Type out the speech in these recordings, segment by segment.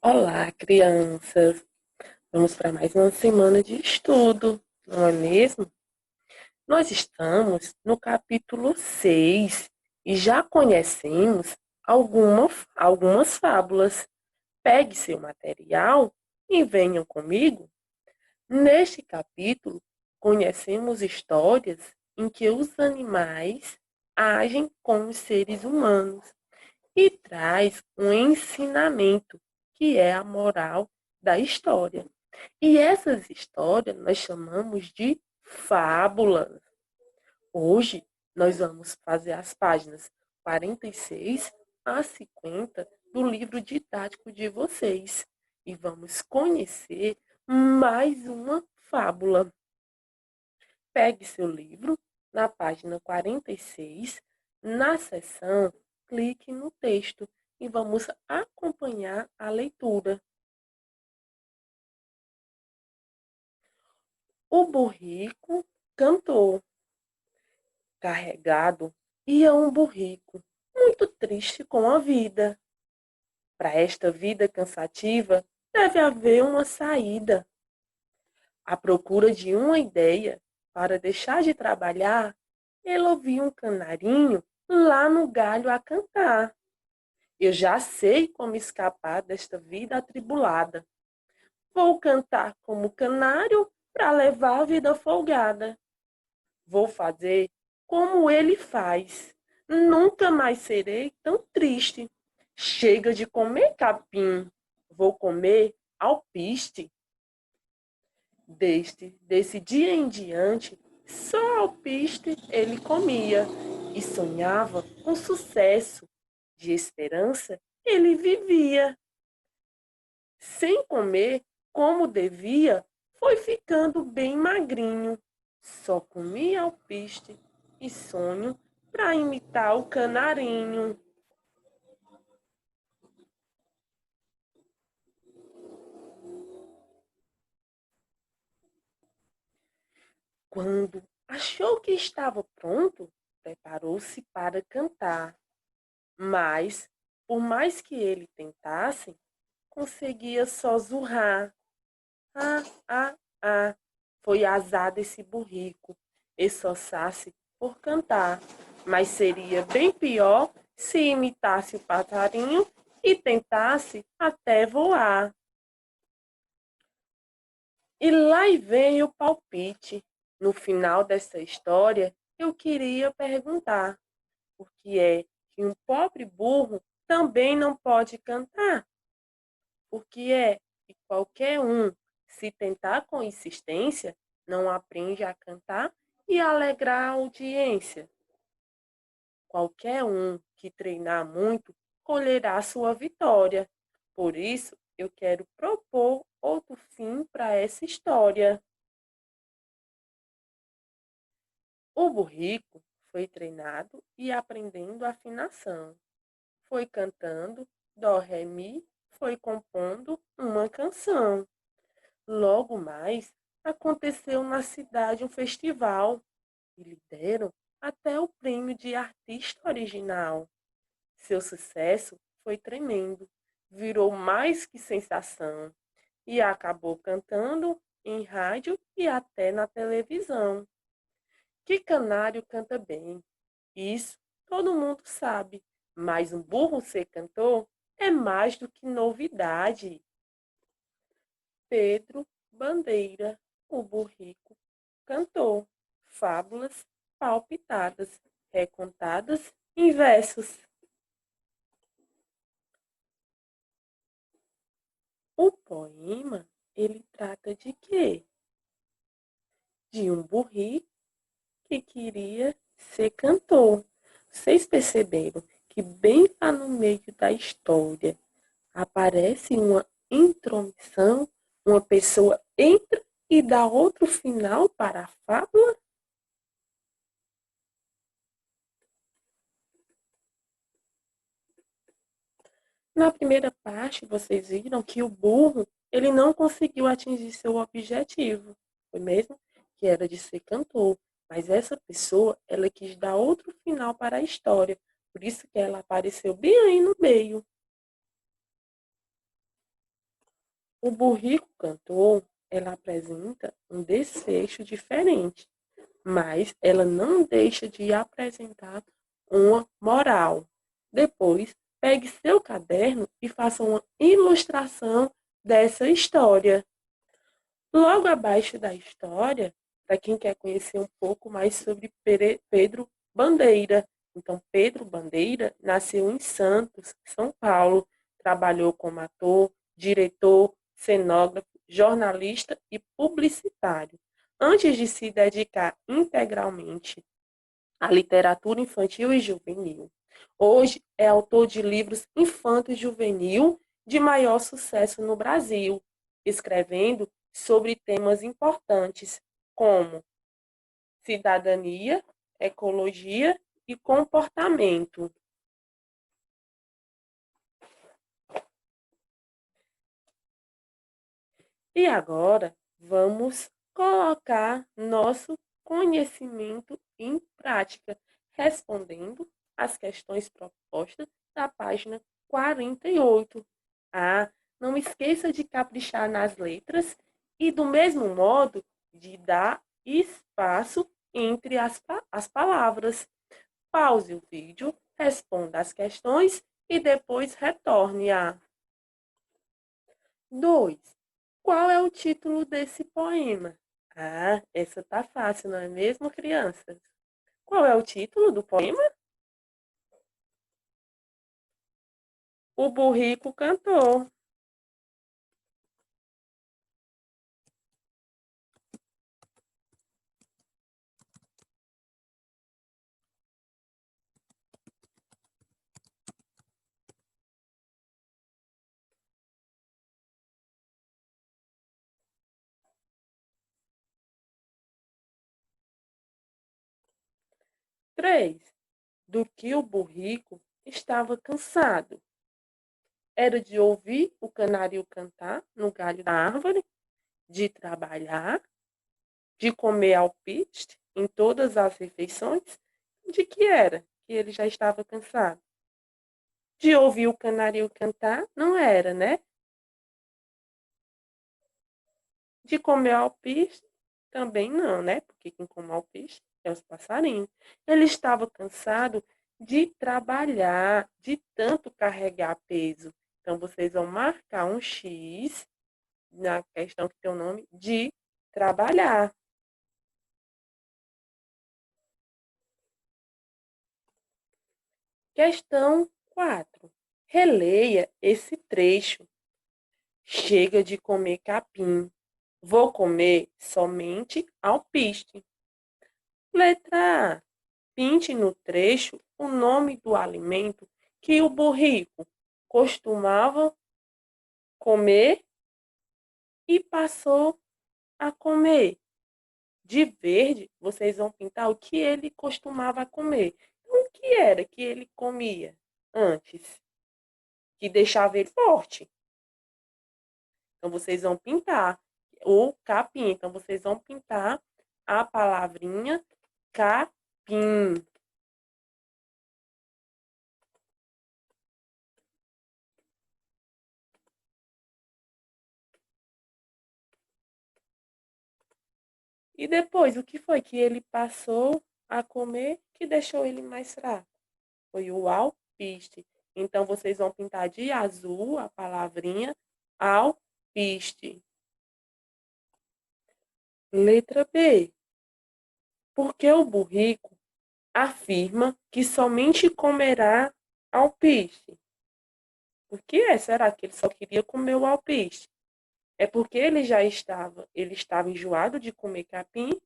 Olá, crianças! Vamos para mais uma semana de estudo, não é mesmo? Nós estamos no capítulo 6 e já conhecemos algumas fábulas. Pegue seu material e venham comigo. Neste capítulo, conhecemos histórias em que os animais agem como os seres humanos e traz um ensinamento, que é a moral da história. E essas histórias nós chamamos de fábulas. Hoje nós vamos fazer as páginas 46 a 50 do livro didático de vocês e vamos conhecer mais uma fábula. Pegue seu livro na página 46, na seção clique no texto e vamos acompanhar a leitura. O burrico cantou. Carregado ia um burrico, muito triste com a vida. Para esta vida cansativa, deve haver uma saída. À procura de uma ideia para deixar de trabalhar, ele ouviu um canarinho lá no galho a cantar. Eu já sei como escapar desta vida atribulada. Vou cantar como canário para levar a vida folgada. Vou fazer como ele faz. Nunca mais serei tão triste. Chega de comer capim. Vou comer alpiste. Desse dia em diante, só alpiste ele comia e sonhava com sucesso. De esperança ele vivia. Sem comer como devia, foi ficando bem magrinho. Só comia alpiste e sonho para imitar o canarinho. Quando achou que estava pronto, preparou-se para cantar. Mas, por mais que ele tentasse, conseguia só zurrar. Ah, ah, ah, foi azar desse burrico, esforçasse por cantar, mas seria bem pior se imitasse o passarinho e tentasse até voar. E lá vem o palpite. No final dessa história, eu queria perguntar por que é que um pobre burro também não pode cantar? Porque é que qualquer um, se tentar com insistência, não aprende a cantar e alegrar a audiência. Qualquer um que treinar muito colherá sua vitória. Por isso, eu quero propor outro fim para essa história. O burrico foi treinado e aprendendo afinação. Foi cantando dó, ré, mi, foi compondo uma canção. Logo mais, aconteceu na cidade um festival e lhe deram até o prêmio de artista original. Seu sucesso foi tremendo, virou mais que sensação e acabou cantando em rádio e até na televisão. Que canário canta bem, isso todo mundo sabe, mas um burro ser cantor é mais do que novidade. Pedro Bandeira, o burrico, cantou fábulas palpitadas, recontadas em versos. O poema, ele trata de quê? De um burrico que queria ser cantor. Vocês perceberam que bem lá no meio da história aparece uma intromissão, uma pessoa entra e dá outro final para a fábula? Na primeira parte, vocês viram que o burro, ele não conseguiu atingir seu objetivo, foi mesmo? Que era de ser cantor. Mas essa pessoa, ela quis dar outro final para a história. Por isso que ela apareceu bem aí no meio. O burrico cantor, ela apresenta um desfecho diferente, mas ela não deixa de apresentar uma moral. Depois, pegue seu caderno e faça uma ilustração dessa história. Logo abaixo da história, para quem quer conhecer um pouco mais sobre Pedro Bandeira. Então, Pedro Bandeira nasceu em Santos, São Paulo, trabalhou como ator, diretor, cenógrafo, jornalista e publicitário. Antes de se dedicar integralmente à literatura infantil e juvenil, hoje é autor de livros infanto-juvenil de maior sucesso no Brasil, escrevendo sobre temas importantes como cidadania, ecologia e comportamento. E agora vamos colocar nosso conhecimento em prática, respondendo as questões propostas da página 48. Ah, não esqueça de caprichar nas letras e, do mesmo modo, de dar espaço entre as palavras. Pause o vídeo, responda as questões e depois retorne a 2. Qual é o título desse poema? Ah, essa tá fácil, não é mesmo, crianças? Qual é o título do poema? O burrico cantou. 3. Do que o burrico estava cansado? Era de ouvir o canário cantar no galho da árvore, de trabalhar, de comer alpiste em todas as refeições? De que era que ele já estava cansado? De ouvir o canário cantar? Não era, né? De comer alpiste? Também não, né? Porque quem come alpiste é os passarinhos. Ele estava cansado de trabalhar, de tanto carregar peso. Então, vocês vão marcar um X na questão que tem o nome de trabalhar. Questão 4. Releia esse trecho. Chega de comer capim. Vou comer somente alpiste. Letra A. Pinte no trecho o nome do alimento que o burrico costumava comer e passou a comer. De verde, vocês vão pintar o que ele costumava comer. Então, o que era que ele comia antes? Que deixava ele forte. Então, vocês vão pintar o capim. Então, vocês vão pintar a palavrinha capim. E depois, o que foi que ele passou a comer que deixou ele mais fraco? Foi o alpiste. Então, vocês vão pintar de azul a palavrinha alpiste. Letra B. Porque o burrico afirma que somente comerá alpiste. Por que é? Será que ele só queria comer o alpiste? É porque ele estava enjoado de comer capim?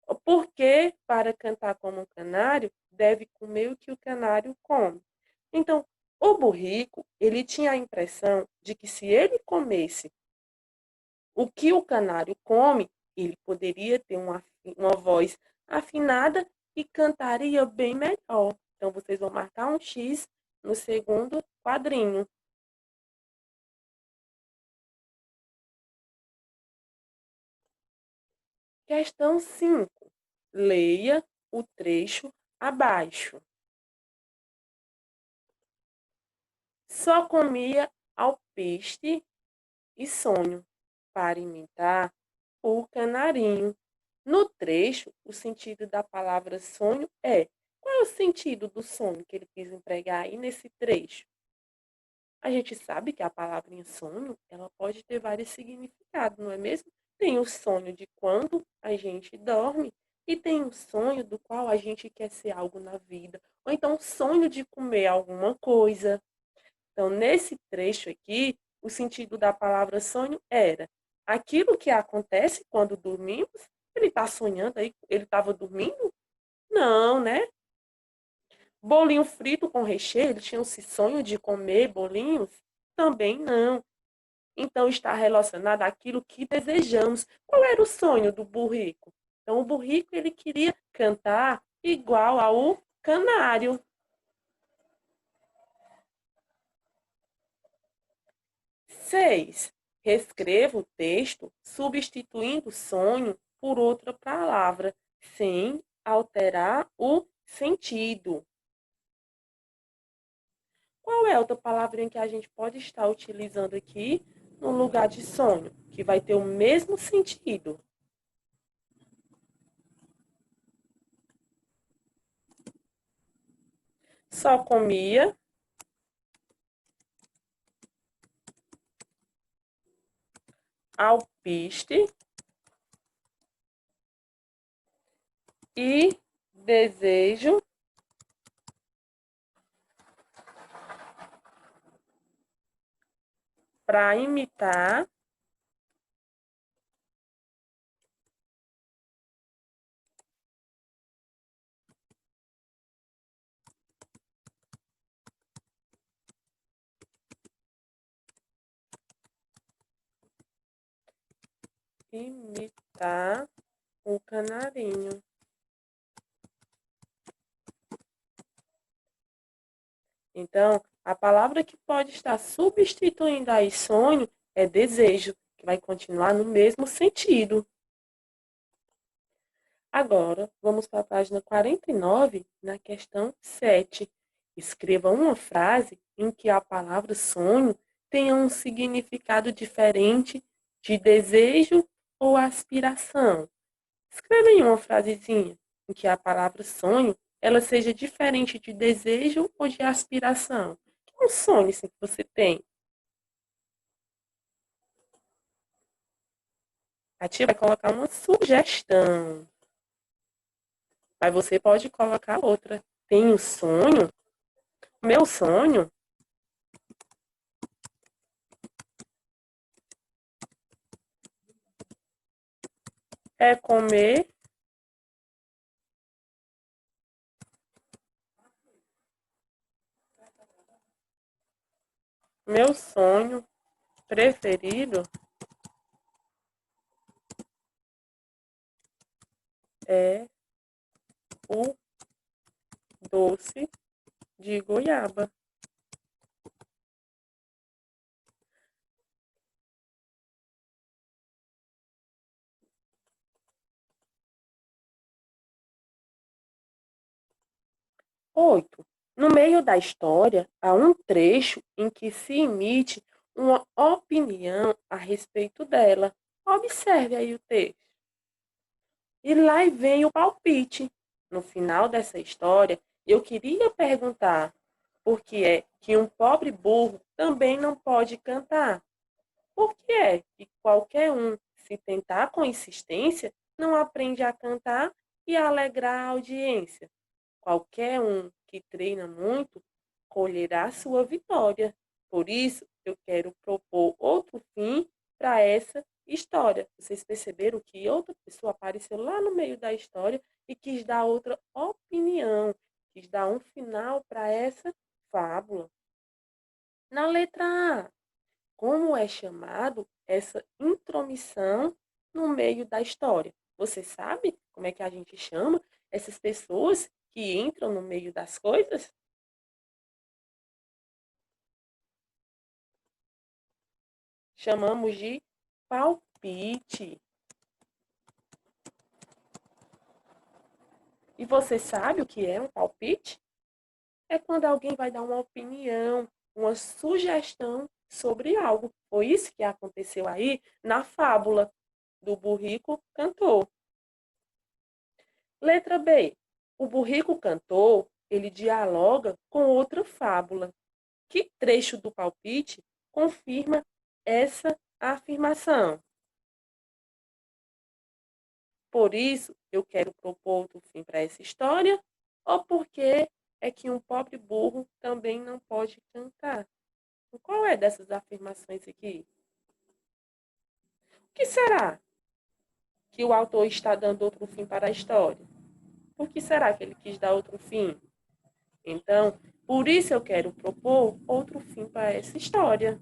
Ou porque, para cantar como um canário, deve comer o que o canário come? Então, o burrico, ele tinha a impressão de que se ele comesse o que o canário come, ele poderia ter uma voz afinada e cantaria bem melhor. Então, vocês vão marcar um X no segundo quadrinho. Questão 5. Leia o trecho abaixo. Só comia alpiste e sonho, para imitar o canarinho. No trecho, o sentido da palavra sonho é. Qual é o sentido do sonho que ele quis empregar aí nesse trecho? A gente sabe que a palavrinha sonho, ela pode ter vários significados, não é mesmo? Tem o sonho de quando a gente dorme e tem o sonho do qual a gente quer ser algo na vida, ou então o sonho de comer alguma coisa. Então, nesse trecho aqui, o sentido da palavra sonho era aquilo que acontece quando dormimos. Ele está sonhando aí? Ele estava dormindo? Não, né? Bolinho frito com recheio, ele tinha esse sonho de comer bolinhos? Também não. Então, está relacionado àquilo que desejamos. Qual era o sonho do burrico? Então, o burrico, ele queria cantar igual ao canário. 6. Reescreva o texto substituindo sonho por outra palavra, sem alterar o sentido. Qual é outra palavrinha que a gente pode estar utilizando aqui no lugar de sonho, que vai ter o mesmo sentido? Só comia, alpiste e desejo para imitar o canarinho. Então, a palavra que pode estar substituindo aí sonho é desejo, que vai continuar no mesmo sentido. Agora, vamos para a página 49, na questão 7. Escreva uma frase em que a palavra sonho tenha um significado diferente de desejo ou aspiração. Escreva aí uma frasezinha em que a palavra sonho ela seja diferente de desejo ou de aspiração. Que é um sonho assim, que você tem? A tia vai colocar uma sugestão, mas você pode colocar outra. Tem um sonho? Meu sonho é comer. Meu sonho preferido é o doce de goiaba. 8. No meio da história, há um trecho em que se emite uma opinião a respeito dela. Observe aí o texto. E lá vem o palpite. No final dessa história, eu queria perguntar por que é que um pobre burro também não pode cantar? Por que é que qualquer um, se tentar com insistência, não aprende a cantar e a alegrar a audiência? Qualquer um que treina muito colherá sua vitória. Por isso, eu quero propor outro fim para essa história. Vocês perceberam que outra pessoa apareceu lá no meio da história e quis dar outra opinião, quis dar um final para essa fábula. Na letra A, como é chamado essa intromissão no meio da história? Você sabe como é que a gente chama essas pessoas que entram no meio das coisas? Chamamos de palpite. E você sabe o que é um palpite? É quando alguém vai dar uma opinião, uma sugestão sobre algo. Foi isso que aconteceu aí na fábula do burrico cantor. Letra B. O burrico cantor, ele dialoga com outra fábula. Que trecho do palpite confirma essa afirmação? Por isso, eu quero propor outro fim para essa história, ou porque é que um pobre burro também não pode cantar? Qual é dessas afirmações aqui? O que será que o autor está dando outro fim para a história? Por que será que ele quis dar outro fim? Então, por isso eu quero propor outro fim para essa história.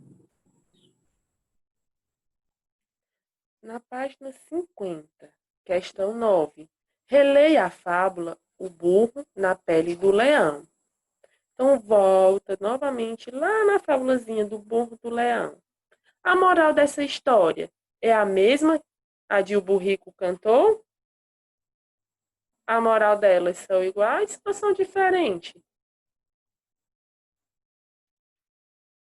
Na página 50, questão 9. Releia a fábula O Burro na Pele do Leão. Então, volta novamente lá na fábulazinha do burro do leão. A moral dessa história é a mesma a de O Burrico Cantor? A moral delas são iguais ou são diferentes?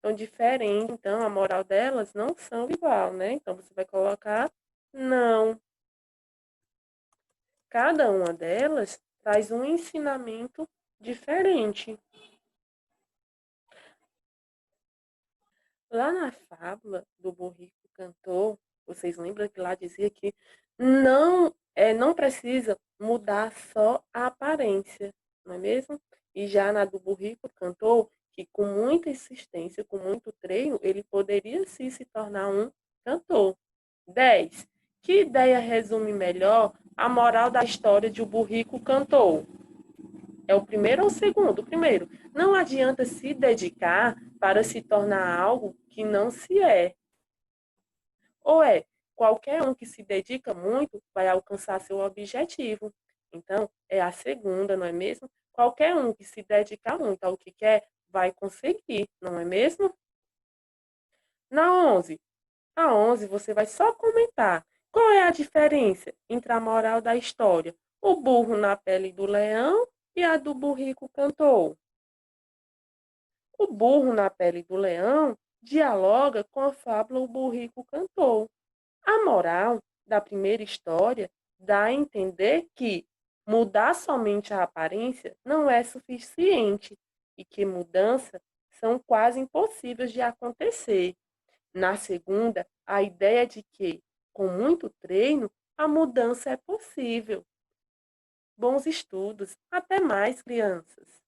São diferentes, então a moral delas não são igual, né? Então você vai colocar não. Cada uma delas traz um ensinamento diferente. Lá na fábula do burrico cantor, vocês lembram que lá dizia que não precisa mudar só a aparência, não é mesmo? E já na do burrico cantor, que com muita insistência, com muito treino, ele poderia sim se tornar um cantor. 10. Que ideia resume melhor a moral da história de O Burrico Cantor? É o primeiro ou o segundo? O primeiro. Não adianta se dedicar para se tornar algo que não se é. Ou é, qualquer um que se dedica muito vai alcançar seu objetivo. Então, é a segunda, não é mesmo? Qualquer um que se dedicar muito ao que quer vai conseguir, não é mesmo? Na 11. A 11 você vai só comentar. Qual é a diferença entre a moral da história? O burro na pele do leão e a do burrico cantor. O burro na pele do leão dialoga com a fábula O Burrico Cantor. A moral da primeira história dá a entender que mudar somente a aparência não é suficiente e que mudanças são quase impossíveis de acontecer. Na segunda, a ideia de que, com muito treino, a mudança é possível. Bons estudos. Até mais, crianças!